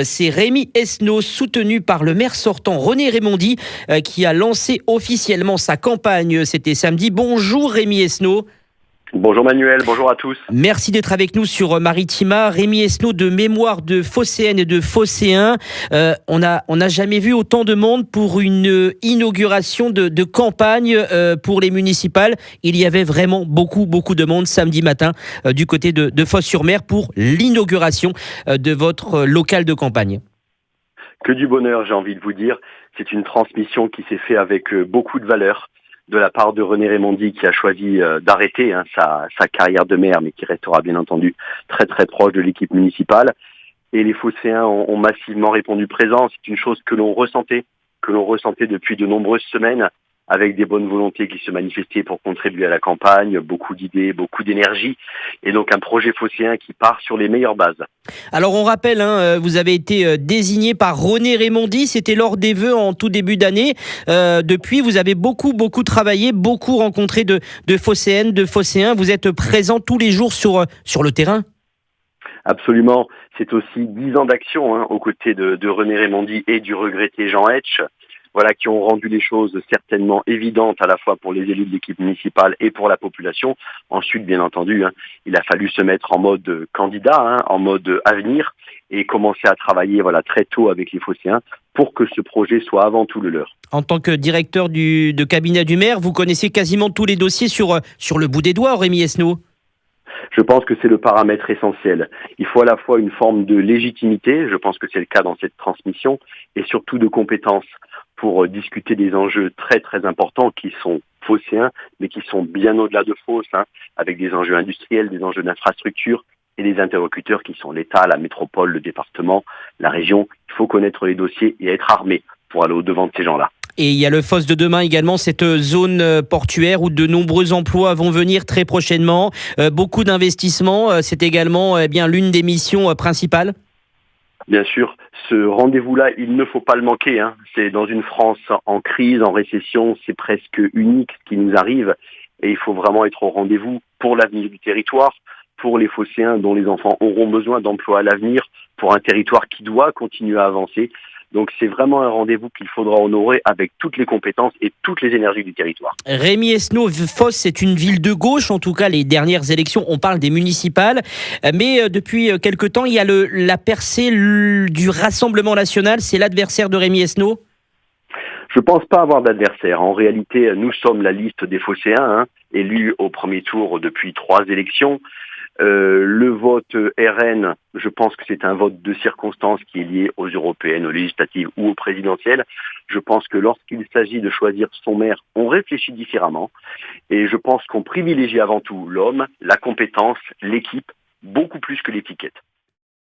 C'est Rémi Esnault, soutenu par le maire sortant René Rémondy, qui a lancé officiellement sa campagne. C'était samedi. Bonjour Rémi Esnault. Bonjour Manuel, bonjour à tous. Merci d'être avec nous sur Maritima. Rémi Esnault, de mémoire de phocéennes et de phocéens. On n'a jamais vu autant de monde pour une inauguration de campagne pour les municipales. Il y avait vraiment beaucoup de monde samedi matin du côté de Fos-sur-Mer pour l'inauguration de votre local de campagne. Que du bonheur, j'ai envie de vous dire. C'est une transmission qui s'est faite avec beaucoup de valeur de la part de René Rémondy, qui a choisi d'arrêter sa carrière de maire, mais qui restera bien entendu très proche de l'équipe municipale. Et les phocéens ont massivement répondu présent. C'est une chose que l'on ressentait depuis de nombreuses semaines, avec des bonnes volontés qui se manifestaient pour contribuer à la campagne, beaucoup d'idées, beaucoup d'énergie, et donc un projet phocéen qui part sur les meilleures bases. Alors on rappelle, vous avez été désigné par René Rémondy, c'était lors des vœux en tout début d'année. Depuis, vous avez beaucoup travaillé, beaucoup rencontré de phocéennes, de phocéens. Vous êtes présent tous les jours sur le terrain. Absolument, c'est aussi 10 ans d'action aux côtés de René Rémondy et du regretté Jean Etch. Voilà, qui ont rendu les choses certainement évidentes à la fois pour les élus de l'équipe municipale et pour la population. Ensuite, bien entendu, il a fallu se mettre en mode candidat, en mode avenir, et commencer à travailler très tôt avec les phocéens pour que ce projet soit avant tout le leur. En tant que directeur de cabinet du maire, vous connaissez quasiment tous les dossiers sur le bout des doigts, Rémi Esnault. Je pense que c'est le paramètre essentiel. Il faut à la fois une forme de légitimité, je pense que c'est le cas dans cette transmission, et surtout de compétences pour discuter des enjeux très importants qui sont phocéens, mais qui sont bien au-delà de Fos, avec des enjeux industriels, des enjeux d'infrastructure et des interlocuteurs qui sont l'État, la métropole, le département, la région. Il faut connaître les dossiers et être armé pour aller au-devant de ces gens-là. Et il y a le Fos de demain également, cette zone portuaire où de nombreux emplois vont venir très prochainement. Beaucoup d'investissements, c'est également l'une des missions principales. Bien sûr, ce rendez-vous-là, il ne faut pas le manquer. C'est dans une France en crise, en récession, c'est presque unique ce qui nous arrive. Et il faut vraiment être au rendez-vous pour l'avenir du territoire, pour les phocéens dont les enfants auront besoin d'emplois à l'avenir, pour un territoire qui doit continuer à avancer. Donc c'est vraiment un rendez-vous qu'il faudra honorer avec toutes les compétences et toutes les énergies du territoire. Rémi Esnault, Fos, c'est une ville de gauche, en tout cas les dernières élections, on parle des municipales, mais depuis quelque temps, il y a la percée du Rassemblement national, c'est l'adversaire de Rémi Esnault? Je ne pense pas avoir d'adversaire. En réalité, nous sommes la liste des phocéens, élus au premier tour depuis 3 élections. Le vote RN, je pense que c'est un vote de circonstance qui est lié aux européennes, aux législatives ou aux présidentielles. Je pense que lorsqu'il s'agit de choisir son maire, on réfléchit différemment. Et je pense qu'on privilégie avant tout l'homme, la compétence, l'équipe, beaucoup plus que l'étiquette.